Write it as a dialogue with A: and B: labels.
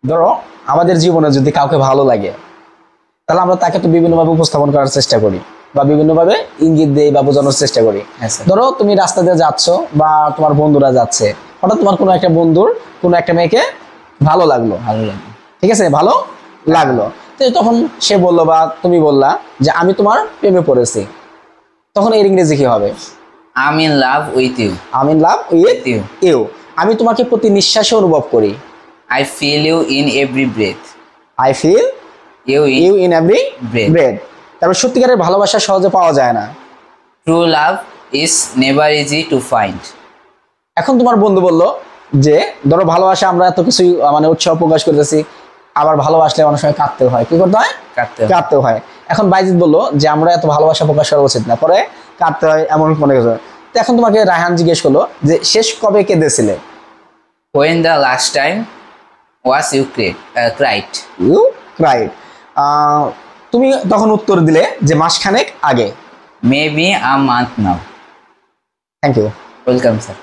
A: ধরো আমাদের জীবনে যদি কাউকে ভালো লাগে, তাহলে আমরা তাকে তো বিভিন্নভাবে উপস্থাপন করার চেষ্টা করি বা বিভিন্নভাবে ইঙ্গিত দেই বা বোঝানোর চেষ্টা করি।
B: হ্যাঁ স্যার।
A: ধরো তুমি রাস্তা দিয়ে যাচ্ছ বা তোমার বন্ধুরা যাচ্ছে, হঠাৎ তোমার কোনো একটা বন্ধুর কোনো একটা মেয়েকে ভালো লাগলো,
B: ভালো লাগে।
A: ঠিক আছে, ভালো লাগলো, তো তখন সে বললো বা তুমি বললা যে আমি তোমার প্রেমে পড়েছি, তখন এর ইংরেজি কি হবে?
B: I am in love with you.
A: I am in love with
B: you.
A: You. আমি তোমাকে প্রতি নিঃশ্বাসে অনুভব করি।
B: I feel you in every breath.
A: I feel
B: you
A: you in every
B: breath.
A: Breath. তারপর সত্যিকারের ভালোবাসা সহজে পাওয়া যায় না।
B: True love is never easy to find.
A: এখন তোমার বন্ধু বলল যে ধরো ভালোবাসা আমরা এত কিছু মানে উৎসাহ প্রকাশ করতেছি, আবার ভালোবাসলে অনেক সময় কাঁদতে হয়, কি করতে হয়? কাঁদতে হয়। এখন বাইজিৎ বললো যে আমরা এত ভালোবাসা প্রকাশ করা উচিত না, পরে কাঁদতে হয় এমন মনে করছে। তো এখন তোমাকে রায়হান জিজ্ঞেস করলো যে শেষ কবে কেঁদেছিলে?
B: When the last time was you cried?
A: You cried. তুমি তখন উত্তর দিলে যে মাসখানেক আগে।
B: Maybe a month now.
A: Thank you.
B: Welcome, sir.